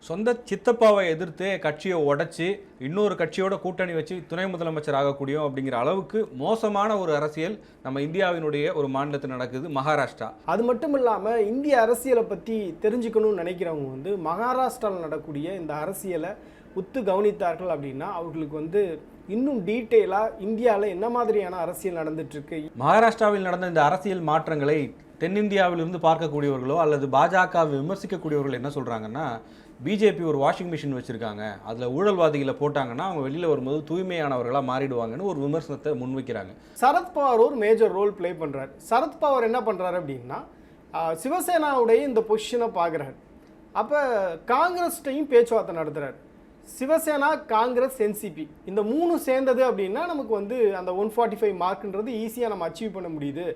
சொந்த சித்தப்பாவை எதிர்த்து கட்சியை உடைச்சி இன்னொரு கட்சியோட கூட்டணி வச்சு துணை முதலமைச்சர் ஆகக்கூடியும் அப்படிங்கிற அளவுக்கு மோசமான ஒரு அரசியல் நம்ம இந்தியாவினுடைய ஒரு மாநிலத்தில் நடக்குது மகாராஷ்டிரா. அது மட்டும் இல்லாமல் இந்திய அரசியலை பற்றி தெரிஞ்சுக்கணும்னு நினைக்கிறவங்க மகாராஷ்டிராவில் நடக்கூடிய இந்த அரசியலை உத்து கவனித்தார்கள் அப்படின்னா அவர்களுக்கு இன்னும் டீட்டெயிலாக இந்தியாவில் என்ன மாதிரியான அரசியல் நடந்துட்டுருக்கு. மகாராஷ்டிராவில் நடந்த இந்த அரசியல் மாற்றங்களை தென்னிந்தியாவிலிருந்து பார்க்கக்கூடியவர்களோ அல்லது பாஜகவை விமர்சிக்கக்கூடியவர்கள் என்ன சொல்கிறாங்கன்னா, பிஜேபி ஒரு வாஷிங் மிஷின் வச்சுருக்காங்க, அதில் ஊழல்வாதிகளை போட்டாங்கன்னா அவங்க வெளியில் வரும்போது தூய்மையானவர்களாக மாறிடுவாங்கன்னு ஒரு விமர்சனத்தை முன்வைக்கிறாங்க. சரத்பவார் ஒரு மேஜர் ரோல் ப்ளே பண்ணுறாரு. சரத்பவார் என்ன பண்ணுறாரு அப்படின்னா சிவசேனாவுடைய இந்த பொசிஷனை பார்க்குறாரு. அப்போ காங்கிரஸ்டையும் பேச்சுவார்த்தை நடத்துகிறார். சிவசேனா, காங்கிரஸ், என்சிபி இந்த மூணு சேர்ந்தது அப்படின்னா நமக்கு அந்த 145 மார்க்ன்றது ஈஸியாக நம்ம அச்சீவ் பண்ண முடியுது.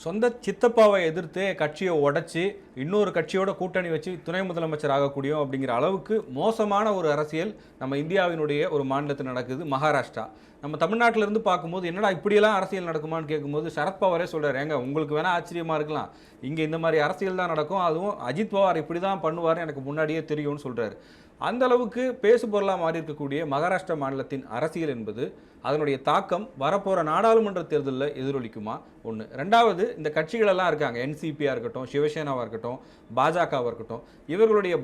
சொந்த சித்தப்பாவை எதிர்த்து கட்சியை உடைச்சி இன்னொரு கட்சியோட கூட்டணி வச்சு துணை முதலமைச்சர் ஆகக்கூடியும் அப்படிங்கிற அளவுக்கு மோசமான ஒரு அரசியல் நம்ம இந்தியாவினுடைய ஒரு மாநிலத்தில் நடக்குது மகாராஷ்டிரா. நம்ம தமிழ்நாட்டிலிருந்து பார்க்கும்போது என்னடா இப்படியெல்லாம் அரசியல் நடக்குமான்னு கேட்கும்போது சரத்பவாரே சொல்கிறார், ஏங்க உங்களுக்கு வேணால் ஆச்சரியமாக இருக்கலாம், இங்கே இந்த மாதிரி அரசியல் தான் நடக்கும், அதுவும் அஜித் பவார் இப்படி தான் பண்ணுவார் எனக்கு முன்னாடியே தெரியும்னு சொல்கிறார். அந்த அளவுக்கு பேசு பொருளாக மாறி இருக்கக்கூடிய மகாராஷ்டிரா மாநிலத்தின் அரசியல் என்பது அதனுடைய தாக்கம் வரப்போகிற நாடாளுமன்ற தேர்தலில் எதிரொலிக்குமா? ஒன்று. ரெண்டாவது, இந்த கட்சிகளெல்லாம் இருக்காங்க, என்சிபியாக இருக்கட்டும், சிவசேனாவாக இருக்கட்டும், பாஜகவாக இருக்கட்டும், இவர்களுடைய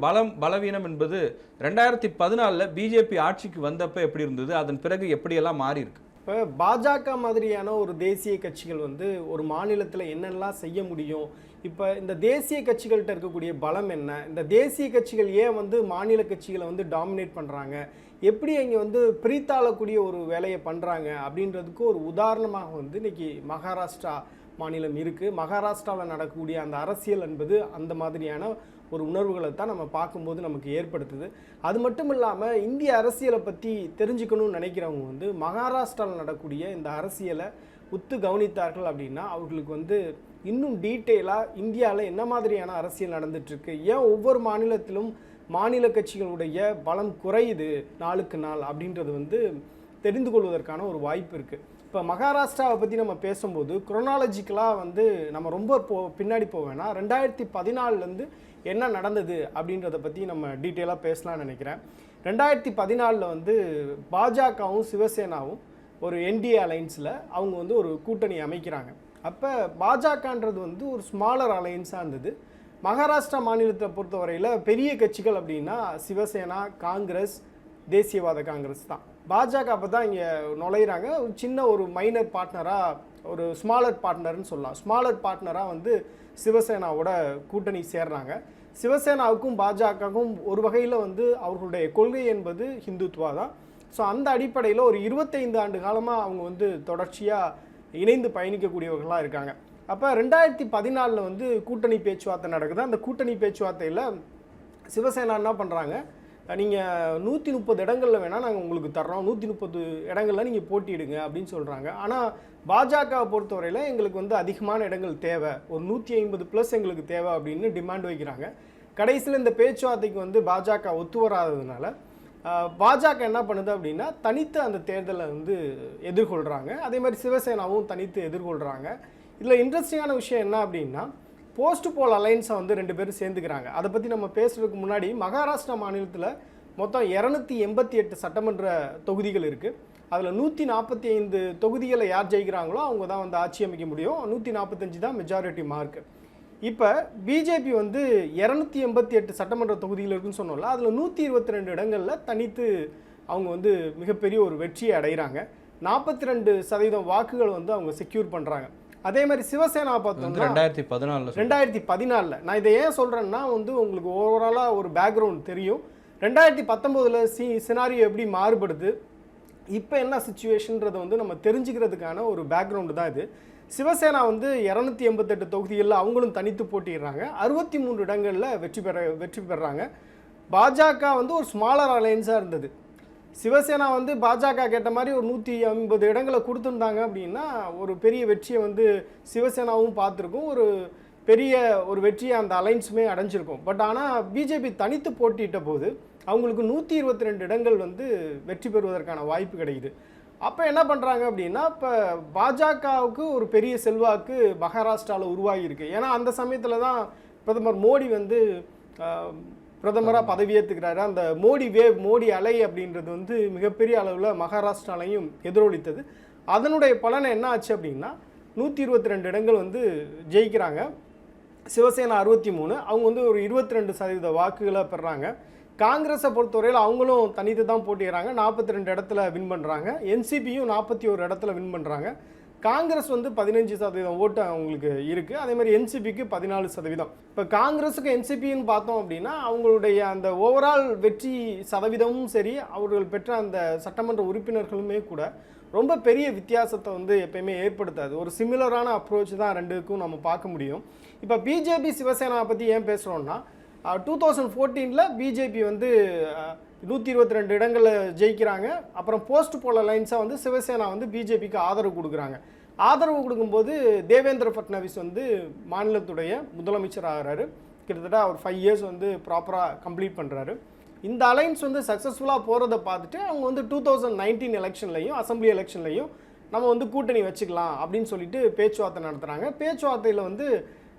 பலவீனம் என்பது 2014 பிஜேபி ஆட்சிக்கு வந்தப்போ எப்படி இருந்தது, அதன் பிறகு எப்படியெல்லாம் மாறி இருக்கு? இப்போ பாஜக மாதிரியான ஒரு தேசிய கட்சிகள் ஒரு மாநிலத்தில் என்னெல்லாம் செய்ய முடியும், இப்போ இந்த தேசிய கட்சிகள்கிட்ட இருக்கக்கூடிய பலம் என்ன, இந்த தேசிய கட்சிகள் ஏன் மாநில கட்சிகளை டாமினேட் பண்ணுறாங்க, எப்படி இங்கே பிரித்தாளக்கூடிய ஒரு வேலையை பண்ணுறாங்க அப்படின்றதுக்கு ஒரு உதாரணமாக இன்னைக்கு மகாராஷ்டிரா மாநிலம் இருக்குது. மகாராஷ்டிராவில் நடக்கக்கூடிய அந்த அரசியல் என்பது அந்த மாதிரியான ஒரு உணர்வுகளை தான் நம்ம பார்க்கும்போது நமக்கு ஏற்படுத்துது. அது மட்டும் இல்லாமல் இந்திய அரசியலை பற்றி தெரிஞ்சுக்கணும்னு நினைக்கிறவங்க மகாராஷ்டிராவில் நடக்கக்கூடிய இந்த அரசியலை உத்து கவனித்தார்கள் அப்படின்னா அவர்களுக்கு இன்னும் டீட்டெயிலாக இந்தியாவில் என்ன மாதிரியான அரசியல் நடந்துட்டுருக்கு, ஏன் ஒவ்வொரு மாநிலத்திலும் மாநில கட்சிகளுடைய பலம் குறையுது நாளுக்கு நாள் அப்படின்றது தெரிந்து கொள்வதற்கான ஒரு வாய்ப்பு இருக்குது. இப்போ மகாராஷ்டிராவை பற்றி நம்ம பேசும்போது குரோனாலஜிக்கலாக நம்ம ரொம்ப பின்னாடி போவேன்னா 2014 என்ன நடந்தது அப்படின்றத பற்றி நம்ம டீட்டெயிலாக பேசலாம்னு நினைக்கிறேன். 2014 பாஜகவும் சிவசேனாவும் ஒரு என்டிஏ அலைன்ஸில் அவங்க ஒரு கூட்டணி அமைக்கிறாங்க. அப்போ பாஜகன்றது ஒரு ஸ்மாலர் அலைன்ஸாக இருந்தது. மகாராஷ்டிரா மாநிலத்தை பொறுத்தவரையில் பெரிய கட்சிகள் அப்படின்னா சிவசேனா, காங்கிரஸ், தேசியவாத காங்கிரஸ் தான். பாஜக அப்போ தான் இங்கே நுழையிறாங்க. ஒரு சின்ன ஒரு மைனர் பார்ட்னராக, ஒரு ஸ்மாலர் பார்ட்னர்னு சொல்லலாம், ஸ்மாலர் பார்ட்னராக சிவசேனாவோட கூட்டணி சேர்றாங்க. சிவசேனாவுக்கும் பாஜகவுக்கும் ஒரு வகையில் அவர்களுடைய கொள்கை என்பது ஹிந்துத்வா தான். ஸோ அந்த அடிப்படையில் ஒரு 25 ஆண்டு காலமாக அவங்க தொடர்ச்சியாக இணைந்து பயணிக்கக்கூடியவர்களாக இருக்காங்க. அப்போ 2014 கூட்டணி பேச்சுவார்த்தை நடக்குது. அந்த கூட்டணி பேச்சுவார்த்தையில் சிவசேனா என்ன பண்ணுறாங்க, நீங்கள் 130 இடங்களில் வேணால் நாங்கள் உங்களுக்கு தர்றோம், 130 இடங்களில் நீங்கள் போட்டியிடுங்க அப்படின்னு சொல்கிறாங்க. ஆனால் பாஜகவை பொறுத்தவரையில் எங்களுக்கு அதிகமான இடங்கள் தேவை, ஒரு 150+ எங்களுக்கு தேவை அப்படின்னு டிமாண்ட் வைக்கிறாங்க. கடைசியில் இந்த பேச்சுவார்த்தைக்கு பாஜக ஒத்து வராததுனால பாஜக என்ன பண்ணுது அப்படின்னா தனித்து அந்த தேர்தலை எதிர்கொள்கிறாங்க. அதே மாதிரி சிவசேனாவும் தனித்து எதிர்கொள்கிறாங்க. இதில் இன்ட்ரெஸ்டிங்கான விஷயம் என்ன அப்படின்னா போஸ்ட் போல் அலைன்ஸை 2 பேரும் சேர்ந்துக்கிறாங்க. அதை பற்றி நம்ம பேசுறதுக்கு முன்னாடி மகாராஷ்டிரா மாநிலத்தில் மொத்தம் 288 சட்டமன்ற தொகுதிகள் இருக்குது. அதில் 145 தொகுதிகளை யார் ஜெயிக்கிறாங்களோ அவங்க தான் ஆட்சி அமைக்க முடியும். 145 தான் மெஜாரிட்டி மார்க்கு. இப்போ பிஜேபி 288 சட்டமன்ற தொகுதிகள் இருக்குன்னு சொன்னோம்ல, அதில் 122 இடங்களில் தனித்து அவங்க மிகப்பெரிய ஒரு வெற்றியை அடைகிறாங்க. 42% வாக்குகள் அவங்க செக்யூர் பண்ணுறாங்க. அதே மாதிரி சிவசேனா பார்த்தோம்னா 2014 நான் இதை ஏன் சொல்கிறேன்னா உங்களுக்கு ஓவராலாக ஒரு பேக்ரவுண்ட் தெரியும். 2019 சினாரியோ எப்படி மாறுபடுது, இப்போ என்ன சிச்சுவேஷன்றதை நம்ம தெரிஞ்சுக்கிறதுக்கான ஒரு பேக்ரவுண்டு தான் இது. சிவசேனா 288 தொகுதிகளில் அவங்களும் தனித்து போட்டிடுறாங்க. 63 இடங்களில் வெற்றி பெறாங்க. பாஜக ஒரு ஸ்மாலர் அலைன்ஸாக இருந்தது. சிவசேனா பாஜக கேட்ட மாதிரி ஒரு 150 இடங்களை கொடுத்துருந்தாங்க அப்படின்னா ஒரு பெரிய வெற்றியை சிவசேனாவும் பார்த்துருக்கும், ஒரு பெரிய ஒரு வெற்றியை அந்த அலைன்ஸுமே அடைஞ்சிருக்கும். பட் ஆனால் பிஜேபி தனித்து போட்டியிட்ட போது அவங்களுக்கு 122 இடங்கள் வெற்றி பெறுவதற்கான வாய்ப்பு கிடைக்குது. அப்போ என்ன பண்ணுறாங்க அப்படின்னா, இப்போ பாஜகவுக்கு ஒரு பெரிய செல்வாக்கு மகாராஷ்டிராவில் உருவாகியிருக்கு. ஏன்னா அந்த சமயத்தில் தான் பிரதமர் மோடி வந்து பிரதமராக பதவியேற்றுக்கிறாரு. அந்த மோடி வேவ், மோடி அலை அப்படின்றது வந்து மிகப்பெரிய அளவில் மகாராஷ்டிராலையும் எதிரொலித்தது. அதனுடைய பலனை என்ன ஆச்சு அப்படின்னா 122 இடங்கள் வந்து ஜெயிக்கிறாங்க. சிவசேனா 63, அவங்க வந்து ஒரு 22% வாக்குகளை பெறாங்க. காங்கிரஸை பொறுத்தவரையில் அவங்களும் தனித்து தான் போட்டிடுறாங்க, 42 இடத்துல வின் பண்ணுறாங்க. என்சிபியும் 41 இடத்துல வின் பண்ணுறாங்க. காங்கிரஸ் வந்து 15% ஓட்டு அவங்களுக்கு இருக்குது. அதே மாதிரி என்சிபிக்கு 14%. இப்போ காங்கிரஸுக்கு என்சிபின்னு பார்த்தோம் அப்படின்னா அவங்களுடைய அந்த ஓவரால் வெற்றி சதவீதமும் சரி, அவர்கள் பெற்ற அந்த சட்டமன்ற உறுப்பினர்களுமே கூட ரொம்ப பெரிய வித்தியாசத்தை வந்து எப்பயுமே ஏற்படுத்தாது. ஒரு சிமிலரான அப்ரோச் தான் ரெண்டுக்கும் நம்ம பார்க்க முடியும். இப்போ பிஜேபி சிவசேனா பற்றி ஏன் பேசுகிறோன்னா, 2014 பிஜேபி வந்து 122 இடங்களில் ஜெயிக்கிறாங்க. அப்புறம் போஸ்ட் போல் அலைன்ஸாக வந்து சிவசேனா வந்து பிஜேபிக்கு ஆதரவு கொடுக்குறாங்க. ஆதரவு கொடுக்கும்போது தேவேந்திர ஃபட்னவிஸ் வந்து மாநிலத்துடைய முதலமைச்சர் ஆகிறாரு. கிட்டத்தட்ட அவர் 5 இயர்ஸ் வந்து ப்ராப்பராக கம்ப்ளீட் பண்ணுறாரு. இந்த அலைன்ஸ் வந்து சக்ஸஸ்ஃபுல்லாக போகிறத பார்த்துட்டு அவங்க வந்து 2019 எலெக்ஷன்லையும் அசம்பிளி எலெக்ஷன்லையும் நம்ம வந்து கூட்டணி வச்சுக்கலாம் அப்படின்னு சொல்லிட்டு பேச்சுவார்த்தை நடத்துகிறாங்க. பேச்சுவார்த்தையில் வந்து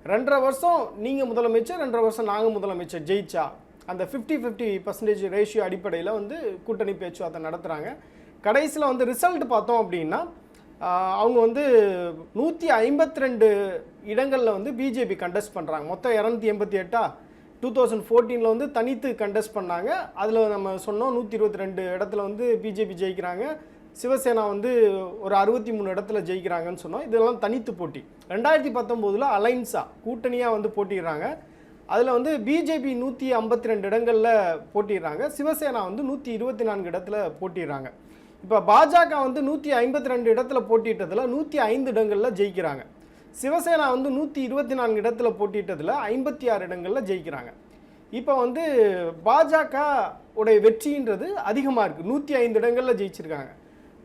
2.5 வருஷம் நீங்கள் முதலமைச்சர், 2.5 வருஷம் நாங்கள் முதலமைச்சர் ஜெயிச்சா அந்த 50-50% ரேஷியோ அடிப்படையில் வந்து கூட்டணி பேச்சுவார்த்தை நடத்துகிறாங்க. கடைசியில் வந்து ரிசல்ட் பார்த்தோம் அப்படின்னா அவங்க வந்து 152 இடங்களில் வந்து பிஜேபி கண்டெஸ்ட் பண்ணுறாங்க. மொத்தம் 288 2014 வந்து தனித்து கண்டெஸ்ட் பண்ணாங்க. அதில் நம்ம சொன்னோம் 122 இடத்துல வந்து பிஜேபி ஜெயிக்கிறாங்க. சிவசேனா வந்து ஒரு 63 இடத்துல ஜெயிக்கிறாங்கன்னு சொன்னோம். இதெல்லாம் தனித்து போட்டி. 2019 அலைன்ஸாக கூட்டணியாக வந்து போட்டிடுறாங்க. அதில் வந்து பிஜேபி 152 இடங்களில் போட்டிடுறாங்க. சிவசேனா வந்து 124 இடத்துல போட்டிடுறாங்க. இப்போ பாஜக வந்து 152 இடத்துல போட்டிட்டதில் 105 இடங்களில் ஜெயிக்கிறாங்க. சிவசேனா வந்து 124 இடத்துல போட்டிட்டதில் 56 இடங்களில் ஜெயிக்கிறாங்க. இப்போ வந்து பாஜக உடைய வெற்றின்றது அதிகமாக இருக்குது. 105 இடங்களில் ஜெயிச்சிருக்காங்க.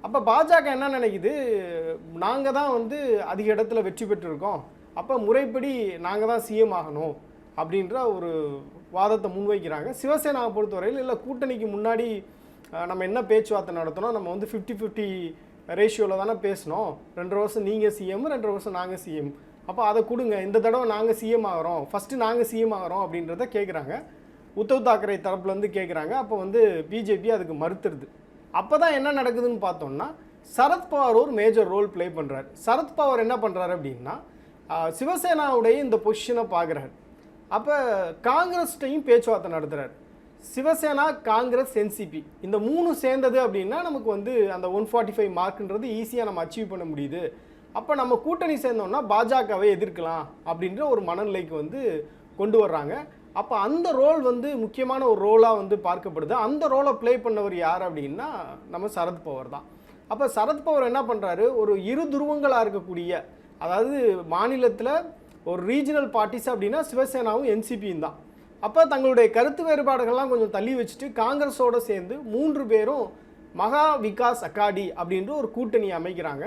அப்போ பாஜக என்ன நினைக்குது, நாங்கள் தான் வந்து அதிக இடத்துல வெற்றி பெற்றிருக்கோம், அப்போ முறைப்படி நாங்கள் தான் சிஎம் ஆகணும் அப்படின்ற ஒரு வாதத்தை முன்வைக்கிறாங்க. சிவசேனாவை பொறுத்தவரையில் இல்லை, கூட்டணிக்கு முன்னாடி நம்ம என்ன பேச்சுவார்த்தை நடத்தணும், நம்ம வந்து 50-50 ரேஷியோவில் தானே பேசணும். 2 வருஷம் நீங்கள் சிஎம், 2 வருஷம் நாங்கள் சிஎம், அப்போ அதை கொடுங்க, இந்த தடவை நாங்கள் சிஎம் ஆகிறோம், ஃபஸ்ட்டு நாங்கள் சிஎம் ஆகிறோம் அப்படின்றத கேட்குறாங்க. உத்தவ் தாக்கரே தரப்புலேருந்து கேட்குறாங்க. அப்போ வந்து பிஜேபி அதுக்கு மறுத்துருது. அப்போ தான் என்ன நடக்குதுன்னு பார்த்தோம்னா, சரத்பவார் ஒரு மேஜர் ரோல் ப்ளே பண்ணுறாரு. சரத்பவார் என்ன பண்ணுறாரு அப்படின்னா, சிவசேனாவுடைய இந்த பொசிஷனை பார்க்குறாரு. அப்போ காங்கிரஸ்டையும் பேச்சுவார்த்தை நடத்துகிறார். சிவசேனா, காங்கிரஸ், என்சிபி இந்த 3 சேர்ந்தது அப்படின்னா நமக்கு வந்து அந்த 145 மார்க்குன்றது ஈஸியாக நம்ம அச்சீவ் பண்ண முடியுது. அப்போ நம்ம கூட்டணி சேர்ந்தோம்னா பாஜகவை எதிர்க்கலாம் அப்படின்ற ஒரு மனநிலைக்கு வந்து கொண்டு வர்றாங்க. அப்போ அந்த ரோல் வந்து முக்கியமான ஒரு ரோலாக வந்து பார்க்கப்படுது. அந்த ரோலை ப்ளே பண்ணவர் யார் அப்படின்னா நம்ம சரத்பவார் தான். அப்போ சரத்பவார் என்ன பண்ணுறாரு, ஒரு இரு துருவங்களாக இருக்கக்கூடிய, அதாவது மாநிலத்தில் ஒரு ரீஜனல் பார்ட்டிஸ் அப்படின்னா சிவசேனாவும் என்சிபியும் தான். அப்போ தங்களுடைய கருத்து வேறுபாடுகள்லாம் கொஞ்சம் தள்ளி வச்சுட்டு காங்கிரஸோடு சேர்ந்து 3 பேரும் மகா விகாஸ் அகாடி அப்படின்ற ஒரு கூட்டணி அமைக்கிறாங்க.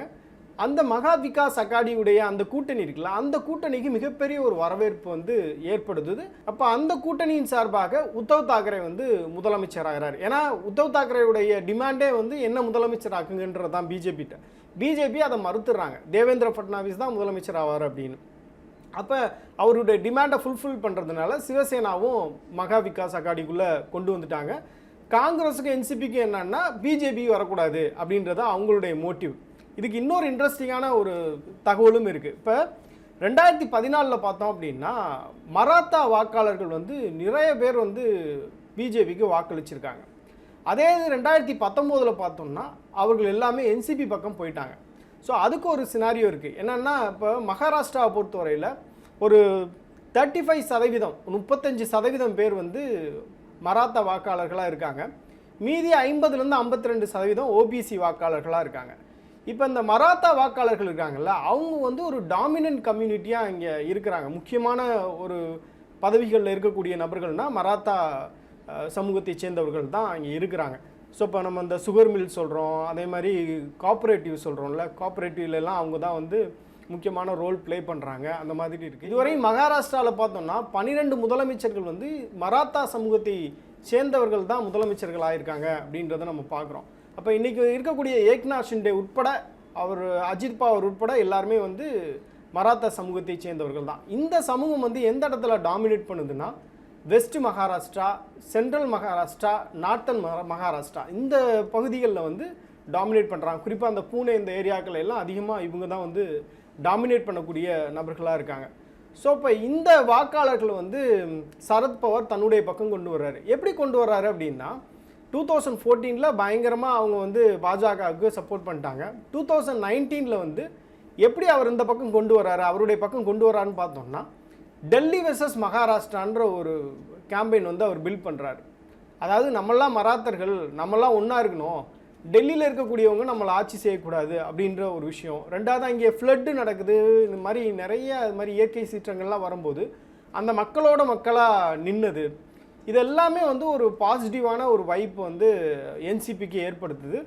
அந்த மகா விகாஸ் அகாடியுடைய அந்த கூட்டணி இருக்குல்ல, அந்த கூட்டணிக்கு மிகப்பெரிய ஒரு வரவேற்பு வந்து ஏற்படுத்துது. அப்போ அந்த கூட்டணியின் சார்பாக உத்தவ் தாக்கரே வந்து முதலமைச்சர் ஆகிறார். ஏன்னா உத்தவ் தாக்கரேவுடைய டிமாண்டே வந்து என்ன முதலமைச்சர் ஆக்குங்கன்றது தான் பிஜேபிட்ட. பிஜேபி அதை மறுத்துறாங்க, தேவேந்திர ஃபட்னாவிஸ் தான் முதலமைச்சர் ஆவார் அப்படின்னு. அப்போ அவருடைய டிமாண்டை ஃபுல்ஃபில் பண்ணுறதுனால சிவசேனாவும் மகா விகாஸ் அகாடிக்குள்ளே கொண்டு வந்துட்டாங்க. காங்கிரஸுக்கு என்சிபிக்கு என்னன்னா பிஜேபி வரக்கூடாது அப்படின்றது அவங்களுடைய மோட்டிவ். இதுக்கு இன்னொரு இன்ட்ரெஸ்டிங்கான ஒரு தகவலும் இருக்குது. இப்போ 2014 பார்த்தோம் அப்படின்னா மராத்தா வாக்காளர்கள் வந்து நிறைய பேர் வந்து பிஜேபிக்கு வாக்களிச்சிருக்காங்க. அதே 2019 பார்த்தோம்னா அவர்கள் எல்லாமே என்சிபி பக்கம் போயிட்டாங்க. ஸோ அதுக்கு ஒரு சினாரியோ இருக்குது. என்னென்னா, இப்போ மகாராஷ்டிராவை பொறுத்தவரையில் ஒரு 35%, 35% பேர் வந்து மராத்தா வாக்காளர்களாக இருக்காங்க. மீதி 50லேருந்து 52% ஓபிசி வாக்காளர்களாக இருக்காங்க. இப்போ இந்த மராத்தா வாக்காளர்கள் இருக்காங்கல்ல, அவங்க வந்து ஒரு டாமினன்ட் கம்யூனிட்டியாக இங்கே இருக்கிறாங்க. முக்கியமான ஒரு பதவிகளில் இருக்கக்கூடிய நபர்கள்னால் மராத்தா சமூகத்தை சேர்ந்தவர்கள் தான் இங்கே இருக்கிறாங்க. ஸோ இப்போ நம்ம இந்த சுகர் மில் சொல்கிறோம், அதே மாதிரி கோஆப்ரேட்டிவ் சொல்கிறோம்ல, கோஆப்ரேட்டிவ்லாம் அவங்க தான் வந்து முக்கியமான ரோல் ப்ளே பண்ணுறாங்க. அந்த மாதிரி இருக்குது. இதுவரை மகாராஷ்டிராவில் பார்த்தோம்னா 12 முதலமைச்சர்கள் வந்து மராத்தா சமூகத்தை சேர்ந்தவர்கள் தான் முதலமைச்சர்கள் ஆகியிருக்காங்க அப்படின்றத நம்ம பார்க்குறோம். அப்போ இன்றைக்கி இருக்கக்கூடிய ஏக்நாத் ஷிண்டே உட்பட அவர் அஜித் பவார் உட்பட எல்லாருமே வந்து மராத்தா சமூகத்தை சேர்ந்தவர்கள் தான். இந்த சமூகம் வந்து எந்த இடத்துல டாமினேட் பண்ணுதுன்னா west Maharashtra, central Maharashtra, northern Maharashtra இந்த பகுதிகளில் வந்து டாமினேட் பண்ணுறாங்க. குறிப்பாக அந்த பூனே இந்த ஏரியாக்கள் எல்லாம் அதிகமாக இவங்க தான் வந்து டாமினேட் பண்ணக்கூடிய நபர்களாக இருக்காங்க. ஸோ இப்போ இந்த வாக்காளர்கள் வந்து சரத்பவார் தன்னுடைய பக்கம் கொண்டு வர்றாரு. எப்படி கொண்டு வர்றாரு அப்படின்னா 2014 பயங்கரமாக அவங்க வந்து பாஜகவுக்கு சப்போர்ட் பண்ணிட்டாங்க. 2019 வந்து எப்படி அவர் இந்த பக்கம் கொண்டு வர்றாரு, அவருடைய பக்கம் கொண்டு வர்றாருன்னு பார்த்தோம்னா டெல்லி வெர்சஸ் மகாராஷ்டிரான்ற ஒரு கேம்பெயின் வந்து அவர் பில்ட் பண்ணுறாரு. அதாவது நம்மளாம் மராத்தர்கள், நம்மளாம் ஒன்றா இருக்கணும், டெல்லியில் இருக்கக்கூடியவங்க நம்மளை ஆட்சி செய்யக்கூடாது அப்படின்ற ஒரு விஷயம். ரெண்டாவது இங்கே ஃப்ளட்டு நடக்குது, இந்த மாதிரி நிறைய இது மாதிரி இயற்கை சீற்றங்கள்லாம் வரும்போது அந்த மக்களோட மக்களாக நின்னது, இதெல்லாமே வந்து ஒரு பாசிட்டிவான ஒரு வைப் வந்து என்சிபிக்கு ஏற்படுத்துது.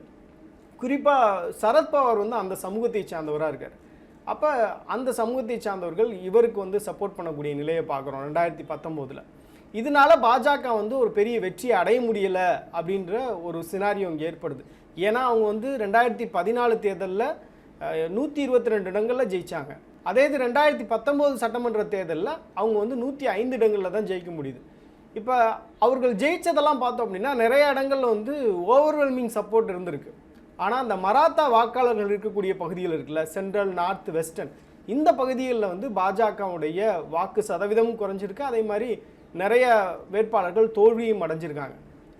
குறிப்பாக சரத்பவார் வந்து அந்த சமூகத்தை சார்ந்தவராக இருக்கார். அப்போ அந்த சமூகத்தை சார்ந்தவர்கள் இவருக்கு வந்து சப்போர்ட் பண்ணக்கூடிய நிலையை பார்க்குறோம் 2019. இதனால பாஜக வந்து ஒரு பெரிய வெற்றியை அடைய முடியலை அப்படின்ற ஒரு சினாரியோ இங்கே ஏற்படுது. ஏன்னா அவங்க வந்து 2014 தேர்தலில் 122 இடங்களில் ஜெயித்தாங்க. அதே இது 2019 சட்டமன்ற தேர்தலில் அவங்க வந்து 105 இடங்களில் தான் ஜெயிக்க முடியுது. இப்போ அவர்கள் ஜெயித்ததெல்லாம் பார்த்தோம் அப்படின்னா நிறைய இடங்களில் வந்து ஓவர்வெல்மிங் சப்போர்ட் இருந்திருக்கு. ஆனால் அந்த மராத்தா வாக்காளர்கள் இருக்கக்கூடிய பகுதிகள் இருக்குல்ல, சென்ட்ரல், நார்த், வெஸ்டர்ன், இந்த பகுதிகளில் வந்து பாஜகவுடைய வாக்கு சதவீதமும் குறைஞ்சிருக்கு. அதே மாதிரி நிறைய வேட்பாளர்கள் தோல்வியும் அடைஞ்சிருக்காங்க.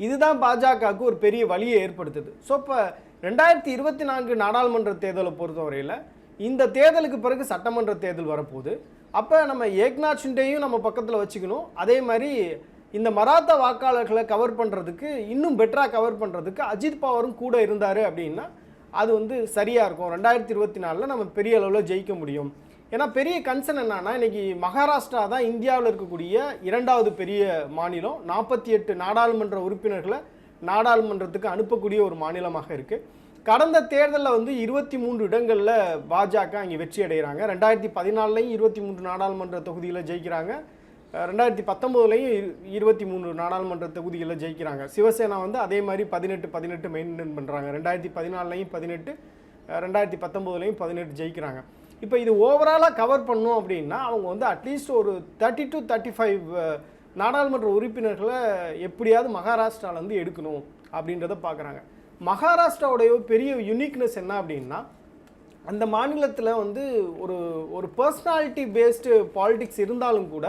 இதுதான் பாஜகவுக்கு ஒரு பெரிய வழியை ஏற்படுத்துது. ஸோ இப்போ 2024 நாடாளுமன்ற தேர்தலை பொறுத்தவரையில் இந்த தேர்தலுக்கு பிறகு சட்டமன்ற தேர்தல் வரப்போகுது. அப்போ நம்ம ஏக்நாத் ஷிண்டேயும் நம்ம பக்கத்தில் வச்சுக்கணும். அதே மாதிரி இந்த மராத்தா வாக்காளர்களை கவர் பண்ணுறதுக்கு, இன்னும் பெட்டராக கவர் பண்ணுறதுக்கு அஜித் பவாரும் கூட இருந்தார் அப்படின்னா அது வந்து சரியாக இருக்கும். 2024 நம்ம பெரிய அளவில் ஜெயிக்க முடியும். ஏன்னா பெரிய கன்சர்ன் என்னன்னா, இன்றைக்கி மகாராஷ்டிரா தான் இந்தியாவில் இருக்கக்கூடிய 2வது பெரிய மாநிலம். 48 நாடாளுமன்ற உறுப்பினர்களை நாடாளுமன்றத்துக்கு அனுப்பக்கூடிய ஒரு மாநிலமாக இருக்குது. கடந்த தேர்தலில் வந்து 23 இடங்களில் பாஜக இங்கே வெற்றி அடைகிறாங்க. 2014 23 நாடாளுமன்ற தொகுதியில் ஜெயிக்கிறாங்க. 2019 23 நாடாளுமன்ற தொகுதிகளில் ஜெயிக்கிறாங்க. சிவசேனா வந்து அதே மாதிரி 18 மெயின்டைன் பண்ணுறாங்க. 2014 18, 2019 18 ஜெயிக்கிறாங்க. இப்போ இது ஓவராலாக கவர் பண்ணோம் அப்படின்னா அவங்க வந்து அட்லீஸ்ட் ஒரு 30 to 35 நாடாளுமன்ற உறுப்பினர்களை எப்படியாவது மகாராஷ்டிராவிலேருந்து எடுக்கணும் அப்படின்றத பார்க்குறாங்க. மகாராஷ்டிராவுடைய பெரிய யுனிக்னஸ் என்ன அப்படின்னா, அந்த மாநிலத்தில் வந்து ஒரு பர்சனாலிட்டி பேஸ்டு பாலிடிக்ஸ் இருந்தாலும் கூட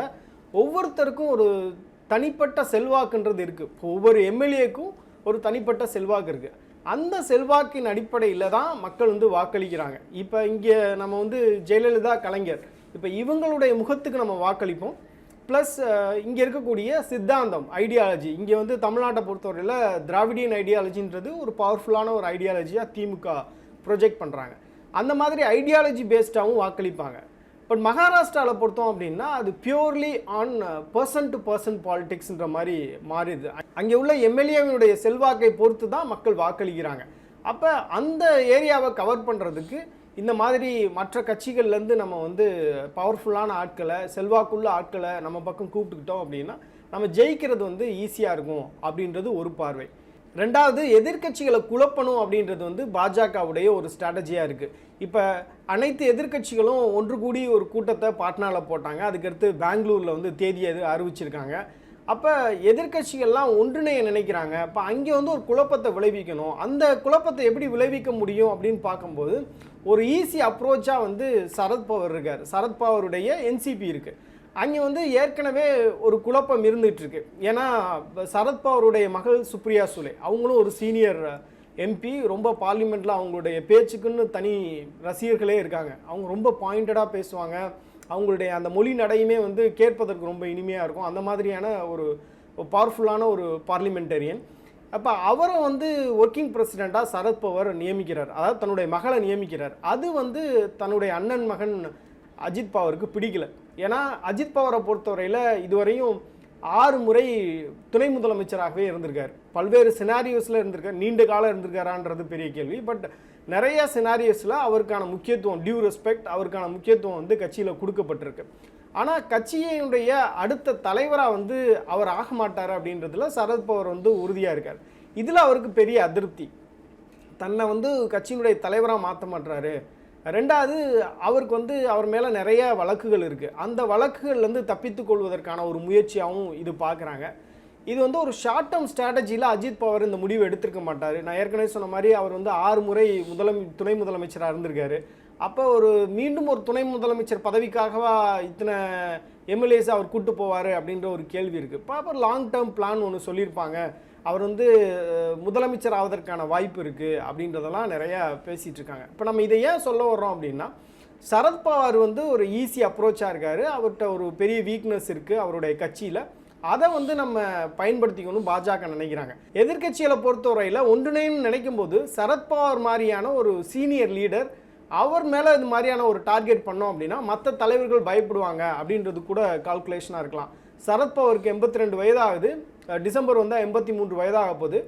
ஒவ்வொருத்தருக்கும் ஒரு தனிப்பட்ட செல்வாக்குன்றது இருக்குது. இப்போ ஒவ்வொரு எம்எல்ஏக்கும் ஒரு தனிப்பட்ட செல்வாக்கு இருக்குது. அந்த செல்வாக்கின் அடிப்படையில் தான் மக்கள் வந்து வாக்களிக்கிறாங்க. இப்போ இங்கே நம்ம வந்து ஜெயலலிதா, கலைஞர், இப்போ இவங்களுடைய முகத்துக்கு நம்ம வாக்களிப்போம். ப்ளஸ் இங்கே இருக்கக்கூடிய சித்தாந்தம், ஐடியாலஜி, இங்கே வந்து தமிழ்நாட்டை பொறுத்தவரையில் திராவிடியன் ஐடியாலஜின்றது ஒரு பவர்ஃபுல்லான ஒரு ஐடியாலஜியாக திமுக ப்ரொஜெக்ட் பண்ணுறாங்க. அந்த மாதிரி ஐடியாலஜி பேஸ்டாகவும் வாக்களிப்பாங்க. பட் மகாராஷ்டிராவில் பொறுத்தோம் அப்படின்னா அது purely on person to person பாலிடிக்ஸ்ன்ற மாதிரி மாறிடுது. அங்கே உள்ள எம்எல்ஏவினுடைய செல்வாக்கை பொறுத்து தான் மக்கள் வாக்களிக்கிறாங்க. அப்போ அந்த ஏரியாவை கவர் பண்ணுறதுக்கு இந்த மாதிரி மற்ற கட்சிகள்லேருந்து நம்ம வந்து பவர்ஃபுல்லான ஆட்களை, செல்வாக்குள்ள ஆட்களை நம்ம பக்கம் கூப்பிட்டுக்கிட்டோம் அப்படின்னா நம்ம ஜெயிக்கிறது வந்து ஈஸியாக இருக்கும் அப்படின்றது ஒரு பார்வை. ரெண்டாவது, எதிர்க்கட்சிகளை குழப்பணும் அப்படின்றது வந்து பாஜகவுடைய ஒரு ஸ்ட்ராட்டஜியாக இருக்குது. இப்போ அனைத்து எதிர்க்கட்சிகளும் ஒன்று கூடி ஒரு கூட்டத்தை பாட்னாவில் போட்டாங்க. அதுக்கடுத்து பெங்களூரில் வந்து தேதியை அறிவிச்சிருக்காங்க. அப்போ எதிர்க்கட்சிகள்லாம் ஒன்றிணைய நினைக்கிறாங்க. இப்போ அங்கே வந்து ஒரு குழப்பத்தை விளைவிக்கணும். அந்த குழப்பத்தை எப்படி விளைவிக்க முடியும் அப்படின்னு பார்க்கும்போது ஒரு ஈஸி அப்ரோச்சாக வந்து சரத்பவார் இருக்கார். சரத்பவாருடைய என்சிபி இருக்குது. அங்கே வந்து ஏற்கனவே ஒரு குழப்பம் இருந்துகிட்ருக்கு. ஏன்னா சரத்பவாருடைய மகள் சுப்ரியா சுலே, அவங்களும் ஒரு சீனியர் எம்பி, ரொம்ப பார்லிமெண்ட்டில் அவங்களுடைய பேச்சுக்குன்னு தனி ரசிகர்களே இருக்காங்க. அவங்க ரொம்ப பாயிண்டடாக பேசுவாங்க. அவங்களுடைய அந்த மொழி நடையுமே வந்து கேட்பதற்கு ரொம்ப இனிமையாக இருக்கும். அந்த மாதிரியான ஒரு பவர்ஃபுல்லான ஒரு பார்லிமெண்டரியன். அப்போ அவரை வந்து ஒர்க்கிங் பிரசிடெண்ட்டாக சரத்பவார் நியமிக்கிறார். அதாவது தன்னுடைய மகளை நியமிக்கிறார். அது வந்து தன்னுடைய அண்ணன் மகன் அஜித் பவாருக்கு பிடிக்கல. ஏன்னா அஜித் பவாரை பொறுத்தவரையில் இதுவரையும் 6 முறை துணை முதலமைச்சராகவே இருந்திருக்கார். பல்வேறு சினாரியோஸில் இருந்திருக்கார். நீண்ட காலம் இருந்திருக்காரான்றது பெரிய கேள்வி. பட் நிறைய சினாரியோஸில் அவருக்கான முக்கியத்துவம், டியூ ரெஸ்பெக்ட், அவருக்கான முக்கியத்துவம் வந்து கட்சியில் கொடுக்கப்பட்டிருக்கு. ஆனால் கட்சியினுடைய அடுத்த தலைவராக வந்து அவர் ஆக மாட்டார் அப்படின்றதுல சரத்பவார் வந்து உறுதியாக இருக்கார். இதில் அவருக்கு பெரிய அதிருப்தி. தன்னை வந்து கட்சியினுடைய தலைவராக மாற்ற மாட்டுறாரு. ரெண்டாவது, அவருக்கு வந்து அவர் மேலே நிறைய வழக்குகள் இருக்குது. அந்த வழக்குகள்லேருந்து தப்பித்து கொள்வதற்கான ஒரு முயற்சியாகவும் இது பார்க்குறாங்க. இது வந்து ஒரு ஷார்ட் டேர்ம் ஸ்ட்ராட்டஜியில் அஜித் பவார் இந்த முடிவு எடுத்திருக்க மாட்டார். நான் ஏற்கனவே சொன்ன மாதிரி அவர் வந்து 6 முறை துணை முதலமைச்சராக இருந்திருக்காரு. அப்போ மீண்டும் ஒரு துணை முதலமைச்சர் பதவிக்காகவா இத்தனை எம்எல்ஏஸ் அவர் கூட்டு போவார் அப்படின்ற ஒரு கேள்வி இருக்குது. இப்போ அப்போ லாங் டேர்ம் பிளான் ஒன்று சொல்லியிருப்பாங்க. அவர் வந்து முதலமைச்சர் ஆவதற்கான வாய்ப்பு இருக்குது அப்படின்றதெல்லாம் நிறையா பேசிகிட்டு இருக்காங்க. இப்போ நம்ம இதை ஏன் சொல்ல வர்றோம் அப்படின்னா, சரத்பவார் வந்து ஒரு ஈஸி அப்ரோச்சாக இருக்கார். அவர்கிட்ட ஒரு பெரிய வீக்னஸ் இருக்குது அவருடைய கட்சியில். அதை வந்து நம்ம பயன்படுத்திக்கணும் பாஜக நினைக்கிறாங்க. எதிர்கட்சிகளை பொறுத்தவரையில் ஒன்றிணைன்னு நினைக்கும் போது சரத்பவார் மாதிரியான ஒரு சீனியர் லீடர் அவர் மேலே இது மாதிரியான ஒரு டார்கெட் பண்ணோம் அப்படின்னா மற்ற தலைவர்கள் பயப்படுவாங்க அப்படின்றது கூட கால்குலேஷனாக இருக்கலாம். சரத்பவாருக்கு 82 வயதாகுது. டிசம்பர் வந்தால் 83 வயதாக போகுது.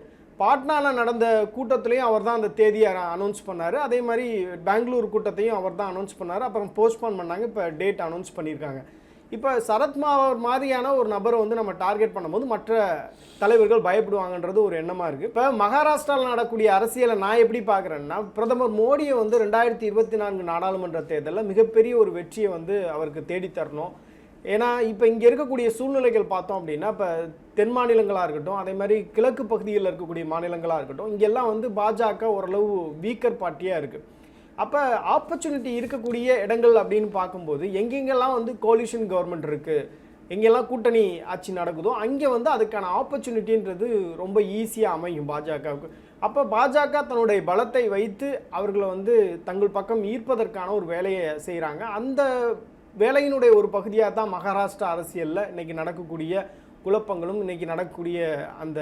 பாட்னாவில் நடந்த கூட்டத்திலையும் அவர் தான் அந்த தேதியை அனௌன்ஸ் பண்ணார். அதே மாதிரி பெங்களூர் கூட்டத்தையும் அவர் தான் அனௌன்ஸ் பண்ணார். அப்புறம் போஸ்ட்போன் பண்ணாங்க. இப்போ டேட் அனௌன்ஸ் பண்ணியிருக்காங்க. இப்போ சரத்பவார் மாதிரியான ஒரு நபரை வந்து நம்ம டார்கெட் பண்ணும்போது மற்ற தலைவர்கள் பயப்படுவாங்கன்றது ஒரு எண்ணமாக இருக்குது. இப்போ மகாராஷ்டிராவில் நடக்கக்கூடிய அரசியலை நான் எப்படி பார்க்குறேன்னா, பிரதமர் மோடியை வந்து 2024 நாடாளுமன்ற தேர்தலில் மிகப்பெரிய ஒரு வெற்றியை வந்து அவருக்கு தேடித்தரணும். ஏன்னா இப்போ இங்கே இருக்கக்கூடிய சூழ்நிலைகள் பார்த்தோம் அப்படின்னா, இப்போ தென் மாநிலங்களாக இருக்கட்டும், அதே மாதிரி கிழக்கு பகுதிகளில் இருக்கக்கூடிய மாநிலங்களாக இருக்கட்டும், இங்கெல்லாம் வந்து பாஜக ஓரளவு வீக்கர் பார்ட்டியாக இருக்குது. அப்போ ஆப்பர்ச்சுனிட்டி இருக்கக்கூடிய இடங்கள் அப்படின்னு பார்க்கும்போது எங்கெங்கெல்லாம் வந்து கோலிஷன் கவர்மெண்ட் இருக்குது, எங்கெல்லாம் கூட்டணி ஆட்சி நடக்குதோ அங்கே வந்து அதுக்கான ஆப்பர்ச்சுனிட்டின்றது ரொம்ப ஈஸியாக அமையும் பாஜகவுக்கு. அப்போ பாஜக தன்னுடைய பலத்தை வைத்து அவர்களை வந்து தங்கள் பக்கம் ஈர்ப்பதற்கான ஒரு வேலையை செய்கிறாங்க. அந்த வேலையினுடைய ஒரு பகுதியாக தான் மகாராஷ்டிரா அரசியலில் இன்றைக்கி நடக்கக்கூடிய குழப்பங்களும் இன்றைக்கி நடக்கக்கூடிய அந்த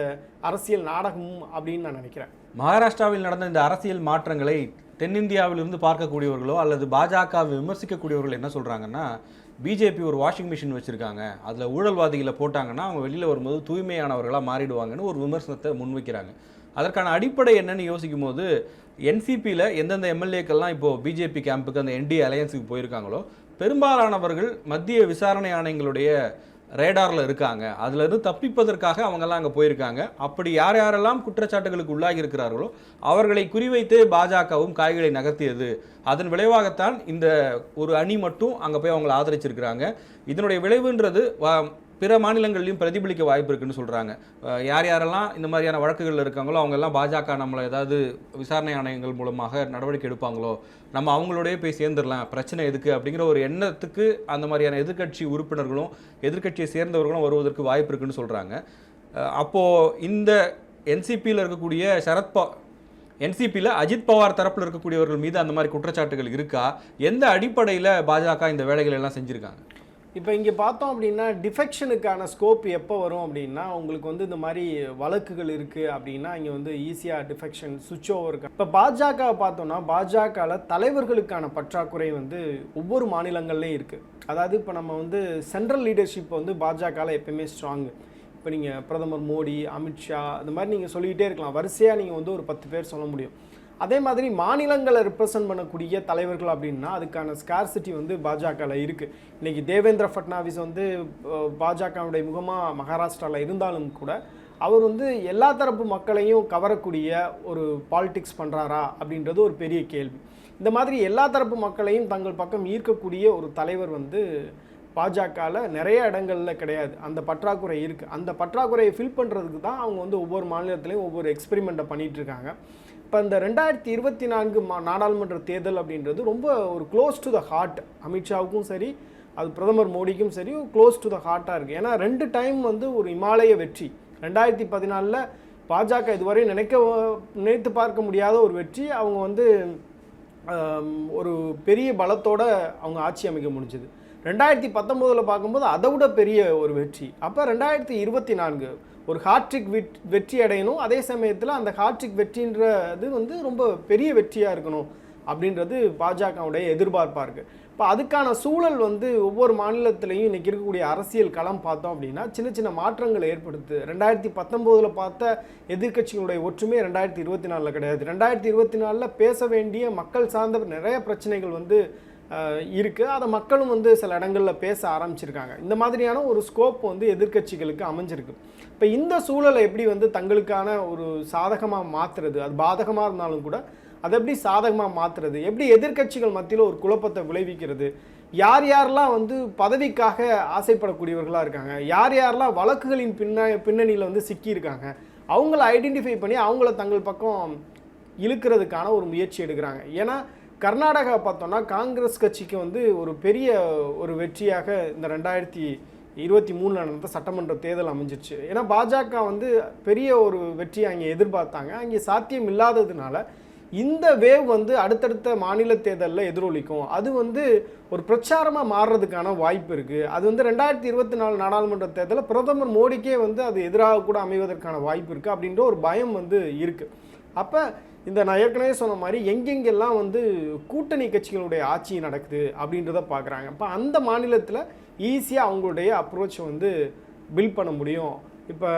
அரசியல் நாடகமும் அப்படின்னு நான் நினைக்கிறேன். மகாராஷ்டிராவில் நடந்த இந்த அரசியல் மாற்றங்களை தென்னிந்தியாவிலிருந்து பார்க்கக்கூடியவர்களோ அல்லது பாஜகவை விமர்சிக்கக்கூடியவர்கள் என்ன சொல்கிறாங்கன்னா, பிஜேபி ஒரு வாஷிங் மிஷின் வச்சுருக்காங்க, அதில் ஊழல்வாதிகளை போட்டாங்கன்னா அவங்க வெளியில் வரும்போது தூய்மையானவர்களாக மாறிடுவாங்கன்னு ஒரு விமர்சனத்தை முன்வைக்கிறாங்க. அதற்கான அடிப்படை என்னன்னு யோசிக்கும் போது என்சிபியில் எந்தெந்த எம்எல்ஏக்கள்லாம் இப்போது பிஜேபி கேம்புக்கு அந்த என்டிஏ அலையன்ஸுக்கு போயிருக்காங்களோ பெரும்பாலானவர்கள் மத்திய விசாரணை ஆணையங்களுடைய ரேடாரில் இருக்காங்க. அதிலிருந்து தப்பிப்பதற்காக அவங்கெல்லாம் அங்கே போயிருக்காங்க. அப்படி யார் யாரெல்லாம் குற்றச்சாட்டுகளுக்கு உள்ளாகி இருக்கிறார்களோ அவர்களை குறிவைத்து பாஜகவும் காய்களை நகர்த்தியது. அதன் விளைவாகத்தான் இந்த ஒரு அணி மட்டும் அங்கே போய் அவங்களை ஆதரிச்சிருக்கிறாங்க. இதனுடைய விளைவுன்றது பிற மாநிலங்கள்லையும் பிரதிபலிக்க வாய்ப்பு இருக்குன்னு சொல்கிறாங்க. யார் யாரெல்லாம் இந்த மாதிரியான வழக்குகளில் இருக்காங்களோ அவங்கெல்லாம் பாஜக நம்மளை ஏதாவது விசாரணை ஆணையங்கள் மூலமாக நடவடிக்கை எடுப்பாங்களோ, நம்ம அவங்களோடய போய் சேர்ந்துடலாம், பிரச்சனை எதுக்கு அப்படிங்கிற ஒரு எண்ணத்துக்கு அந்த மாதிரியான எதிர்க்கட்சி உறுப்பினர்களும் எதிர்க்கட்சியை சேர்ந்தவர்களும் வருவதற்கு வாய்ப்பு இருக்குன்னு சொல்கிறாங்க. அப்போது இந்த என்சிபியில் இருக்கக்கூடிய என்சிபியில் அஜித் பவார் தரப்பில் இருக்கக்கூடியவர்கள் மீது அந்த மாதிரி குற்றச்சாட்டுகள் இருக்கா? எந்த அடிப்படையில் பாஜக இந்த வேலைகள் எல்லாம் செஞ்சுருக்காங்க? இப்போ இங்கே பார்த்தோம் அப்படின்னா டிஃபெக்ஷனுக்கான ஸ்கோப் எப்போ வரும் அப்படின்னா, உங்களுக்கு வந்து இந்த மாதிரி வழக்குகள் இருக்குது அப்படின்னா இங்கே வந்து ஈஸியாக டிஃபெக்ஷன் சுவிட்ச் ஓவர் இருக்கு. இப்போ பாஜகவை பார்த்தோம்னா பாஜகவில் தலைவர்களுக்கான பற்றாக்குறை வந்து ஒவ்வொரு மாநிலங்கள்லேயும் இருக்குது. அதாவது இப்போ நம்ம வந்து சென்ட்ரல் லீடர்ஷிப் வந்து பாஜகவில் எப்பயுமே ஸ்ட்ராங்கு. இப்போ நீங்கள் பிரதமர் மோடி, அமித்ஷா இந்த மாதிரி நீங்கள் சொல்லிக்கிட்டே இருக்கலாம். வரிசையாக நீங்கள் வந்து ஒரு 10 பேர் சொல்ல முடியும். அதே மாதிரி மாநிலங்களை ரெப்ரசன்ட் பண்ணக்கூடிய தலைவர்கள் அப்படின்னா அதுக்கான ஸ்கார்சிட்டி வந்து பாஜகவில் இருக்குது. இன்றைக்கி தேவேந்திர ஃபட்னாவிஸ் வந்து பாஜகவுடைய முகமாக மகாராஷ்டிராவில் இருந்தாலும் கூட அவர் வந்து எல்லா தரப்பு மக்களையும் கவரக்கூடிய ஒரு பாலிடிக்ஸ் பண்ணுறாரா அப்படின்றது ஒரு பெரிய கேள்வி. இந்த மாதிரி எல்லா தரப்பு மக்களையும் தங்கள் பக்கம் ஈர்க்கக்கூடிய ஒரு தலைவர் வந்து பாஜகவில் நிறைய இடங்களில் கிடையாது. அந்த பற்றாக்குறை இருக்குது. அந்த பற்றாக்குறையை ஃபில் பண்ணுறதுக்கு தான் அவங்க வந்து ஒவ்வொரு மாநிலத்திலையும் ஒவ்வொரு எக்ஸ்பெரிமெண்ட்டை பண்ணிகிட்ருக்காங்க. இப்போ இந்த 2024 நாடாளுமன்ற தேர்தல் அப்படின்றது ரொம்ப ஒரு க்ளோஸ் டு த ஹார்ட். அமித்ஷாவுக்கும் சரி, அது பிரதமர் மோடிக்கும் சரி, க்ளோஸ் டு த ஹார்ட்டாக இருக்குது. ஏன்னா 2 டைம் வந்து ஒரு இமாலய வெற்றி. 2014 பாஜக இதுவரை நினைத்து பார்க்க முடியாத ஒரு வெற்றி. அவங்க வந்து ஒரு பெரிய பலத்தோடு அவங்க ஆட்சி அமைக்க முடிஞ்சது. 2019 பார்க்கும்போது அதை விட பெரிய ஒரு வெற்றி. அப்போ 2024 ஒரு ஹாட்ரிக் வெற்றி அடையணும். அதே சமயத்தில் அந்த ஹாட்ரிக் வெற்றின்றது வந்து ரொம்ப பெரிய வெற்றியாக இருக்கணும் அப்படின்றது பாஜகவுடைய எதிர்பார்ப்பாக இருக்குது. இப்போ அதுக்கான சூழல் வந்து ஒவ்வொரு மாநிலத்திலையும் இன்றைக்கி இருக்கக்கூடிய அரசியல் களம் பார்த்தோம் அப்படின்னா சின்ன சின்ன மாற்றங்களை ஏற்படுத்து. 2019 பார்த்த எதிர்க்கட்சிகளுடைய ஒற்றுமை 2024 கிடையாது. 2024 பேச வேண்டிய மக்கள் சார்ந்த நிறைய பிரச்சனைகள் வந்து இருக்குது. அதை மக்களும் வந்து சில இடங்களில் பேச ஆரம்பிச்சிருக்காங்க. இந்த மாதிரியான ஒரு ஸ்கோப் வந்து எதிர்க்கட்சிகளுக்கு அமைஞ்சிருக்கு. இப்போ இந்த சூழலை எப்படி வந்து தங்களுக்கான ஒரு சாதகமாக மாற்றுறது, அது பாதகமாக இருந்தாலும் கூட அதை எப்படி சாதகமாக மாற்றுறது, எப்படி எதிர்க்கட்சிகள் மத்தியில் ஒரு குழப்பத்தை விளைவிக்கிறது, யார் யாரெல்லாம் வந்து பதவிக்காக ஆசைப்படக்கூடியவர்களாக இருக்காங்க, யார் யாரெல்லாம் வழக்குகளின் பின்னணியில் வந்து சிக்கியிருக்காங்க, அவங்கள ஐடென்டிஃபை பண்ணி அவங்கள தங்கள் பக்கம் இழுக்கிறதுக்கான ஒரு முயற்சி எடுக்கிறாங்க. ஏன்னா கர்நாடகா பார்த்தோன்னா காங்கிரஸ் கட்சிக்கு வந்து ஒரு பெரிய ஒரு வெற்றியாக இந்த 2023 நடந்த சட்டமன்ற தேர்தல் அமைஞ்சிருச்சு. ஏன்னா பாஜக வந்து பெரிய ஒரு வெற்றியை அங்கே எதிர்பார்த்தாங்க. அங்கே சாத்தியம் இல்லாததுனால இந்த வேவ் வந்து அடுத்தடுத்த மாநில தேர்தலில் எதிரொலிக்கும், அது வந்து ஒரு பிரச்சாரமாக மாறுறதுக்கான வாய்ப்பு இருக்குது. அது வந்து 2024 நாடாளுமன்ற தேர்தலில் பிரதமர் மோடிக்கே வந்து அது எதிராக கூட அமைவதற்கான வாய்ப்பு இருக்குது அப்படின்ற ஒரு பயம் வந்து இருக்குது. அப்போ இந்த நான் ஏற்கனவே சொன்ன மாதிரி எங்கெங்கெல்லாம் வந்து கூட்டணி கட்சிகளுடைய ஆட்சி நடக்குது அப்படின்றத பார்க்குறாங்க. இப்போ அந்த மாநிலத்தில் ஈஸியாக அவங்களுடைய அப்ரோச்சை வந்து பில்ட் பண்ண முடியும். இப்போ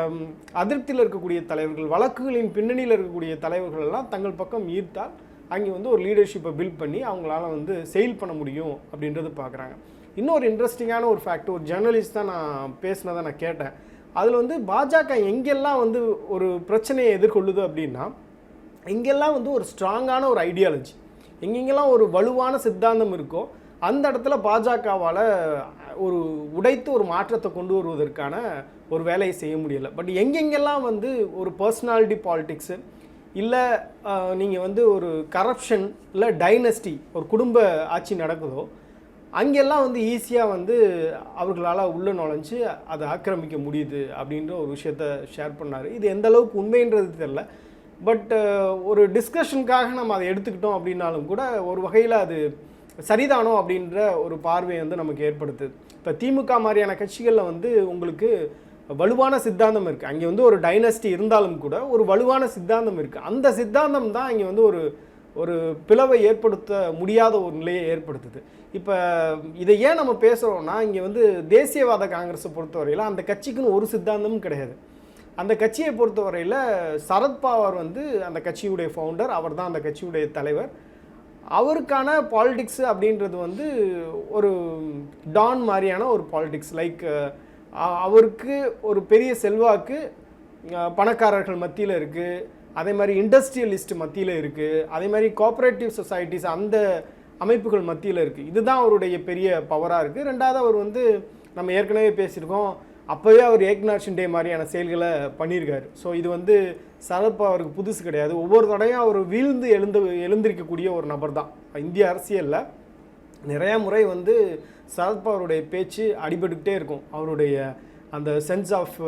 அதிருப்தியில் இருக்கக்கூடிய தலைவர்கள், வழக்குகளின் பின்னணியில் இருக்கக்கூடிய தலைவர்கள் எல்லாம் தங்கள் பக்கம் ஈர்த்தால் அங்கே வந்து ஒரு லீடர்ஷிப்பை பில்ட் பண்ணி அவங்களால வந்து செயல் பண்ண முடியும் அப்படின்றது பார்க்குறாங்க. இன்னொரு இன்ட்ரெஸ்டிங்கான ஒரு ஃபேக்ட், ஒரு ஜேர்னலிஸ்ட் தான் நான் பேசினதை நான் கேட்டேன். அதில் வந்து பாஜக எங்கெல்லாம் வந்து ஒரு பிரச்சனையை எதிர்கொள்ளுது அப்படின்னா, எங்கெல்லாம் வந்து ஒரு ஸ்ட்ராங்கான ஒரு ஐடியாலஜி, எங்கெங்கெல்லாம் ஒரு வலுவான சித்தாந்தம் இருக்கோ அந்த இடத்துல பாஜகவால் ஒரு உடைத்து ஒரு மாற்றத்தை கொண்டு வருவதற்கான ஒரு வேலையை செய்ய முடியலை. பட் எங்கெங்கெல்லாம் வந்து ஒரு பர்சனாலிட்டி பாலிடிக்ஸு, இல்லை நீங்கள் வந்து ஒரு கரப்ஷன், இல்லை டைனஸ்டி, ஒரு குடும்ப ஆட்சி நடக்குதோ அங்கெல்லாம் வந்து ஈஸியாக வந்து அவர்களால் உள்ளே நுழைஞ்சு அதை ஆக்கிரமிக்க முடியுது அப்படின்ற ஒரு விஷயத்த ஷேர் பண்ணார். இது எந்த அளவுக்கு உண்மைன்றது தெரியல. பட் ஒரு டிஸ்கஷனுக்காக நம்ம அதை எடுத்துக்கிட்டோம் அப்படின்னாலும் கூட ஒரு வகையில் அது சரிதானோ அப்படின்ற ஒரு பார்வை வந்து நமக்கு ஏற்படுத்துது. இப்போ திமுக மாதிரியான கட்சிகளில் வந்து உங்களுக்கு வலுவான சித்தாந்தம் இருக்குது. அங்கே வந்து ஒரு டைனஸ்டி இருந்தாலும் கூட ஒரு வலுவான சித்தாந்தம் இருக்குது. அந்த சித்தாந்தம் தான் இங்கே வந்து ஒரு பிளவை ஏற்படுத்த முடியாத ஒரு நிலையை ஏற்படுத்துது. இப்போ இதை ஏன் நம்ம பேசுகிறோம்னா, இங்கே வந்து தேசியவாத காங்கிரஸை பொறுத்தவரையில் அந்த கட்சிக்குன்னு ஒரு சித்தாந்தமும் கிடையாது. அந்த கட்சியை பொறுத்தவரையில் சரத்பவார் வந்து அந்த கட்சியுடைய ஃபவுண்டர், அவர் தான் அந்த கட்சியுடைய தலைவர். அவருக்கான பாலிடிக்ஸ் அப்படின்றது வந்து ஒரு டான் மாதிரியான ஒரு பாலிடிக்ஸ். லைக் அவருக்கு ஒரு பெரிய செல்வாக்கு பணக்காரர்கள் மத்தியில் இருக்குது, அதே மாதிரி இண்டஸ்ட்ரியலிஸ்ட் மத்தியில் இருக்குது, அதே மாதிரி கோஆப்ரேட்டிவ் சொசைட்டிஸ் அந்த அமைப்புகள் மத்தியில் இருக்குது. இதுதான் அவருடைய பெரிய பவராக இருக்குது. ரெண்டாவது, அவர் வந்து நம்ம ஏற்கனவே பேசியிருக்கோம், அப்போவே அவர் ஏக்நாத் ஷிண்டே மாதிரியான செயல்களை பண்ணியிருக்காரு. ஸோ இது வந்து சரத்பவாருக்கு புதுசு கிடையாது. ஒவ்வொரு தடையும் அவர் வீழ்ந்து எழுந்திருக்கக்கூடிய ஒரு நபர் தான். இந்திய அரசியலில் நிறையா முறை வந்து சரத்பவாருடைய பேச்சு அடிபட்டுக்கிட்டே இருக்கும். அவருடைய அந்த சென்ஸ் ஆஃப்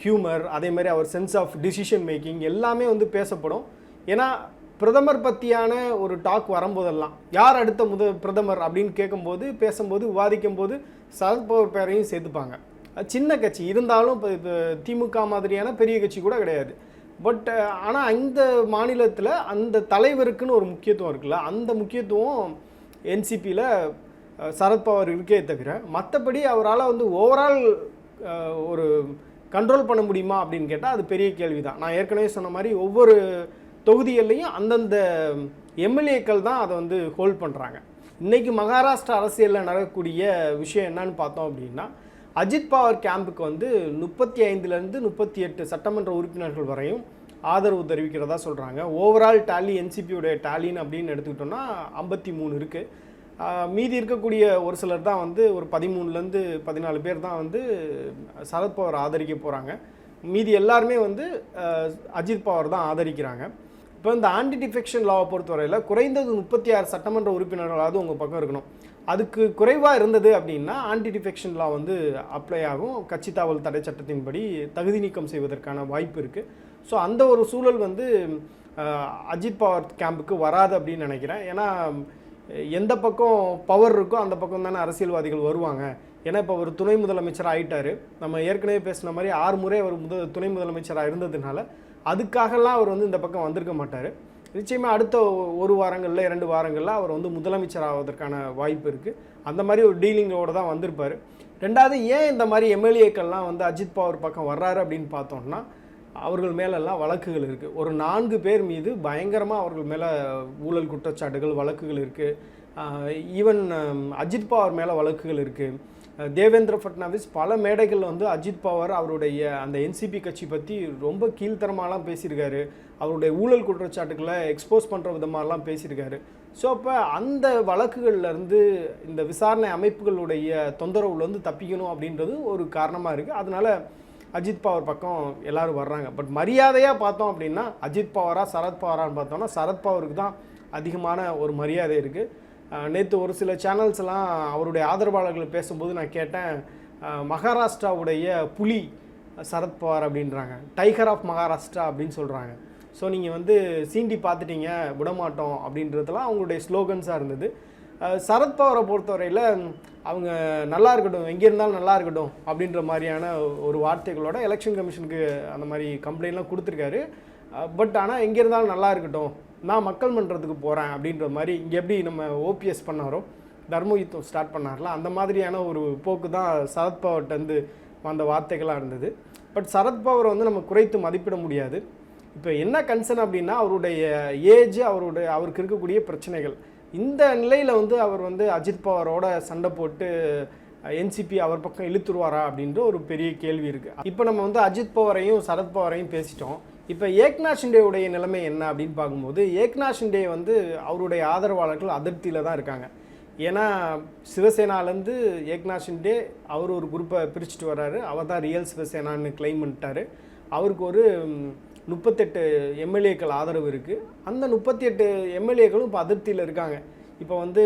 ஹியூமர், அதே மாதிரி அவர் சென்ஸ் ஆஃப் டிசிஷன் மேக்கிங் எல்லாமே வந்து பேசப்படும். ஏன்னா பிரதமர் பற்றியான ஒரு டாக் வரும்போதெல்லாம் யார் அடுத்த பிரதமர் அப்படின்னு கேட்கும்போது, பேசும்போது, விவாதிக்கும் போது சரத்பவார் பேரையும் சேர்த்துப்பாங்க. சின்ன கட்சி இருந்தாலும் இப்போ திமுக மாதிரியான பெரிய கட்சி கூட கிடையாது. பட் ஆனால் இந்த மாநிலத்தில் அந்த தலைவருக்குன்னு ஒரு முக்கியத்துவம் இருக்குல்ல, அந்த முக்கியத்துவம் என்சிபியில் சரத்பவார் இருக்கே தவிர மற்றபடி அவரால் வந்து ஓவரால் ஒரு கண்ட்ரோல் பண்ண முடியுமா அப்படின்னு கேட்டால் அது பெரிய கேள்வி தான். நான் ஏற்கனவே சொன்ன மாதிரி ஒவ்வொரு தொகுதிகள்லையும் அந்தந்த எம்எல்ஏக்கள் தான் அதை வந்து ஹோல்ட் பண்ணுறாங்க. இன்றைக்கி மகாராஷ்டிரா அரசியலில் நடக்கக்கூடிய விஷயம் என்னன்னு பார்த்தோம் அப்படின்னா, அஜித் பவார் கேம்புக்கு வந்து 35லேருந்து 38 சட்டமன்ற உறுப்பினர்கள் வரையும் ஆதரவு தெரிவிக்கிறதா சொல்கிறாங்க. ஓவரால் டேலி என்சிபியோடைய டேலின்னு அப்படின்னு எடுத்துக்கிட்டோம்னா 53 இருக்குது. மீதி இருக்கக்கூடிய ஒரு சிலர் தான் வந்து ஒரு 13லேருந்து 14 பேர் தான் வந்து சரத்பவார் ஆதரிக்க போகிறாங்க. மீதி எல்லாருமே வந்து அஜித் பவார் தான் ஆதரிக்கிறாங்க. இப்போ இந்த ஆன்டி டிஃபெக்ஷன் லாவை பொறுத்தவரையில் குறைந்தது 36 சட்டமன்ற உறுப்பினர்களாவது உங்கள் பக்கம் இருக்கணும். அதுக்கு குறைவாக இருந்தது அப்படின்னா ஆன்டி டிஃபெக்ஷன் லா வந்து அப்ளை ஆகும். கட்சி தாவல் தடை சட்டத்தின்படி தகுதி நீக்கம் செய்வதற்கான வாய்ப்பு இருக்குது. ஸோ அந்த ஒரு சூழல் வந்து அஜித் பவார் கேம்புக்கு வராது அப்படின்னு நினைக்கிறேன். ஏன்னா எந்த பக்கம் பவர் இருக்கோ அந்த பக்கம் தானே அரசியல்வாதிகள் வருவாங்க. ஏன்னா இப்போ அவர் துணை முதலமைச்சராக ஆகிட்டார். நம்ம ஏற்கனவே பேசின மாதிரி 6 முறை அவர் துணை முதலமைச்சராக இருந்ததுனால அதுக்காகலாம் அவர் வந்து இந்த பக்கம் வந்திருக்க மாட்டார். நிச்சயமாக அடுத்த 1 வாரங்களில் 2 வாரங்களில் அவர் வந்து முதலமைச்சர் ஆவதற்கான வாய்ப்பு இருக்குது. அந்த மாதிரி ஒரு டீலிங்கோடு தான் வந்திருப்பார். ரெண்டாவது, ஏன் இந்த மாதிரி எம்எல்ஏக்கள்லாம் வந்து அஜித் பவார் பக்கம் வர்றாரு அப்படின்னு பார்த்தோம்னா, அவர்கள் மேலெல்லாம் வழக்குகள் இருக்குது. ஒரு 4 பேர் மீது பயங்கரமாக அவர்கள் மேலே ஊழல் குற்றச்சாட்டுகள், வழக்குகள் இருக்குது. ஈவன் அஜித் பவார் மேலே வழக்குகள் இருக்குது. தேவேந்திர ஃபட்னாவிஸ் பல மேடைகளில் வந்து அஜித் பவார் அவருடைய அந்த என்சிபி கட்சி பற்றி ரொம்ப கீழ்த்தரமாலாம் பேசியிருக்காரு. அவருடைய ஊழல் குற்றச்சாட்டுக்களை எக்ஸ்போஸ் பண்ணுற விதமாகலாம் பேசியிருக்காரு. ஸோ அப்போ அந்த வழக்குகள்லேருந்து இந்த விசாரணை அமைப்புகளுடைய தொந்தரவுலேருந்து தப்பிக்கணும் அப்படின்றது ஒரு காரணமாக இருக்குது. அதனால் அஜித் பவார் பக்கம் எல்லோரும் வர்றாங்க. பட் மரியாதையாக பார்த்தோம் அப்படின்னா அஜித் பவாரா சரத்பவாரான்னு பார்த்தோம்னா சரத்பவாருக்கு தான் அதிகமான ஒரு மரியாதை இருக்குது. நேற்று ஒரு சில சேனல்ஸ்லாம் அவருடைய ஆதரவாளர்கள் பேசும்போது நான் கேட்டேன், மகாராஷ்டிராவுடைய புலி சரத்பவார் அப்படின்றாங்க, டைகர் ஆஃப் மகாராஷ்டிரா அப்படின்னு சொல்கிறாங்க. ஸோ நீங்கள் வந்து சீண்டி பார்த்துட்டீங்க விடமாட்டோம் அப்படின்றதுலாம் அவங்களுடைய ஸ்லோகன்ஸாக இருந்தது. சரத்பவாரை பொறுத்தவரையில் அவங்க நல்லா இருக்கட்டும், எங்கே இருந்தாலும் நல்லா இருக்கட்டும் அப்படின்ற மாதிரியான ஒரு வார்த்தைகளோட எலெக்ஷன் கமிஷனுக்கு அந்த மாதிரி கம்ப்ளைண்ட்லாம் கொடுத்துருக்காரு. பட் ஆனால் எங்கே இருந்தாலும் நல்லா இருக்கட்டும், நான் மக்கள் மன்றத்துக்கு போகிறேன் அப்படின்ற மாதிரி இங்கே எப்படி நம்ம ஓபிஎஸ் பண்ணாரோ தர்ம யுத்தம் ஸ்டார்ட் பண்ணார்ல அந்த மாதிரியான ஒரு போக்கு தான் சரத்பவார்கிட்டருந்து அந்த வார்த்தைகளாக இருந்தது. பட் சரத்பவாரை வந்து நம்ம குறைத்து மதிப்பிட முடியாது. இப்போ என்ன கன்சர்ன் அப்படின்னா அவருடைய ஏஜ், அவருக்கு இருக்கக்கூடிய பிரச்சனைகள். இந்த நிலையில் வந்து அவர் வந்து அஜித் பவாரோட சண்டை போட்டு என்சிபி அவர் பக்கம் இழுத்துருவாரா அப்படின்ற ஒரு பெரிய கேள்வி இருக்குது. இப்போ நம்ம வந்து அஜித் பவாரையும் சரத்பவாரையும் பேசிட்டோம். இப்போ ஏக்நாத் ஷிண்டேவுடைய நிலைமை என்ன அப்படின்னு பார்க்கும்போது ஏக்நாத் ஷிண்டே வந்து அவருடைய ஆதரவாளர்கள் அதிருப்தியில் தான் இருக்காங்க. ஏன்னா சிவசேனாலேருந்து ஏக்நாத் ஷிண்டே அவர் ஒரு குரூப்பை பிரிச்சுட்டு வர்றாரு. அவர் தான் ரியல் சிவசேனான்னு கிளைம் பண்ணிட்டாரு. அவருக்கு ஒரு 38 எம்எல்ஏக்கள் ஆதரவு இருக்குது. அந்த 38 எம்எல்ஏக்களும் இப்போ அதிருப்தியில் இருக்காங்க. இப்போ வந்து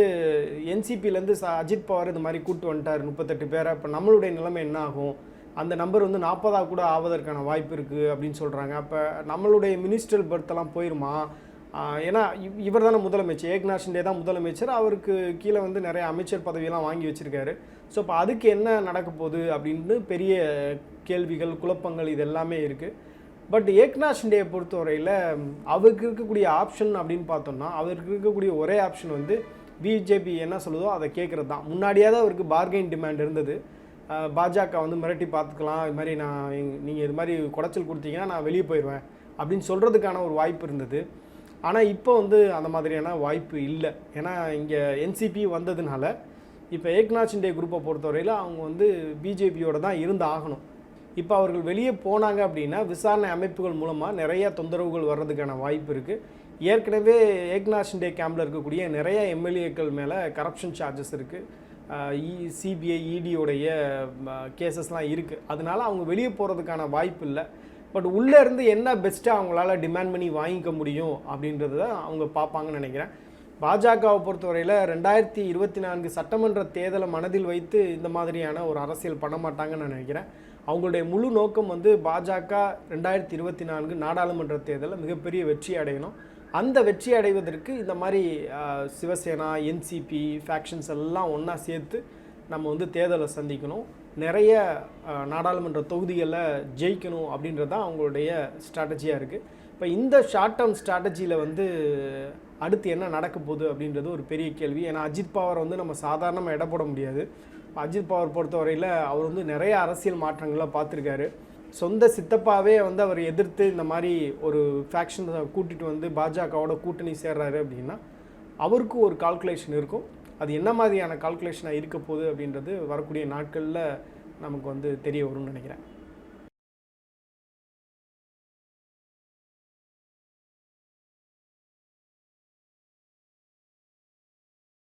என்சிபியிலேருந்து அஜித் பவார் இது மாதிரி கூப்பிட்டு வந்துட்டார் 38 பேரை. இப்போ நம்மளுடைய நிலைமை என்ன ஆகும்? அந்த நம்பர் வந்து 40 கூட ஆவதற்கான வாய்ப்பு இருக்குது அப்படின்னு சொல்கிறாங்க. அப்போ நம்மளுடைய மினிஸ்ட்ரல் பர்த்தெல்லாம் போயிருமா? ஏன்னா இவர் தானே முதலமைச்சர், ஏக்நாத் ஷிண்டே தான் முதலமைச்சர். அவருக்கு கீழே வந்து நிறைய அமைச்சர் பதவியெல்லாம் வாங்கி வச்சுருக்காரு. ஸோ இப்போ அதுக்கு என்ன நடக்க போகுது அப்படின்னு பெரிய கேள்விகள், குழப்பங்கள் இது எல்லாமே இருக்குது. பட் ஏக்நாத் ஷிண்டேயை பொறுத்தவரையில் அவருக்கு இருக்கக்கூடிய ஆப்ஷன் அப்படின்னு பார்த்தோம்னா அவருக்கு இருக்கக்கூடிய ஒரே ஆப்ஷன் வந்து பிஜேபி என்ன சொல்லுதோ அதை கேட்குறது தான். முன்னாடியாவது அவருக்கு பார்கெயின் டிமாண்ட் இருந்தது. பாஜக வந்து மிரட்டி பார்த்துக்கலாம், இது மாதிரி நீங்கள் இது மாதிரி குடைச்சல் கொடுத்தீங்கன்னா நான் வெளியே போயிடுவேன் அப்படின்னு சொல்கிறதுக்கான ஒரு வாய்ப்பு இருந்தது. ஆனால் இப்போ வந்து அந்த மாதிரியான வாய்ப்பு இல்லை. ஏன்னா இங்கே என்சிபி வந்ததுனால இப்போ ஏக்நாத் ஷிண்டே குரூப்பை பொறுத்தவரையில் அவங்க வந்து பிஜேபியோட தான் இருந்து ஆகணும். இப்போ அவர்கள் வெளியே போனாங்க அப்படின்னா விசாரணை அமைப்புகள் மூலமாக நிறைய தொந்தரவுகள் வர்றதுக்கான வாய்ப்பு இருக்குது. ஏற்கனவே ஏக்நாத் ஷிண்டே கேம்பில் இருக்கக்கூடிய நிறைய எம்எல்ஏக்கள் மேலே கரப்ஷன் சார்ஜஸ் இருக்குது. சிபிஐ இடியோடைய கேசஸ்லாம் இருக்குது. அதனால அவங்க வெளியே போகிறதுக்கான வாய்ப்பு இல்லை. பட் உள்ளே இருந்து என்ன பெஸ்ட்டாக அவங்களால டிமாண்ட் பண்ணி வாங்கிக்க முடியும் அப்படின்றத அவங்க பார்ப்பாங்கன்னு நினைக்கிறேன். பாஜகவை பொறுத்தவரையில் 2024 சட்டமன்ற தேர்தலை மனதில் வைத்து இந்த மாதிரியான ஒரு அரசியல் பண்ண மாட்டாங்கன்னு நான் நினைக்கிறேன். அவங்களுடைய முழு நோக்கம் வந்து பாஜக 2024 நாடாளுமன்ற தேர்தலில் மிகப்பெரிய வெற்றி அடையணும். அந்த வெற்றி அடைவதற்கு இந்த மாதிரி சிவசேனா, என்சிபி ஃபேக்ஷன்ஸ் எல்லாம் ஒன்றா சேர்த்து நம்ம வந்து தேர்தலை சந்திக்கணும், நிறைய நாடாளுமன்ற தொகுதிகளில் ஜெயிக்கணும் அப்படின்றது தான் அவங்களுடைய ஸ்ட்ராட்டஜியாக இருக்குது. இப்போ இந்த ஷார்ட் டேர்ம் ஸ்ட்ராட்டஜியில் வந்து அடுத்து என்ன நடக்க போகுது அப்படின்றது ஒரு பெரிய கேள்வி. ஏன்னா அஜித் பவார் வந்து நம்ம சாதாரணமாக எடை போட முடியாது. அஜித் பவார் பொறுத்தவரையில் அவர் வந்து நிறைய அரசியல் மாற்றங்கள்லாம் பார்த்துருக்காரு. சொந்த சித்தப்பாவே வந்து அவர் எதிர்த்து இந்த மாதிரி ஒரு ஃபேக்ஷனை கூட்டிகிட்டு வந்து பாஜகவோட கூட்டணி சேர்றாரு அப்படின்னா அவருக்கு ஒரு கால்குலேஷன் இருக்கும். அது என்ன மாதிரியான கால்குலேஷனாக இருக்க போகுது அப்படின்றது வரக்கூடிய நாட்களில் நமக்கு வந்து தெரிய வரும்னு நினைக்கிறேன்.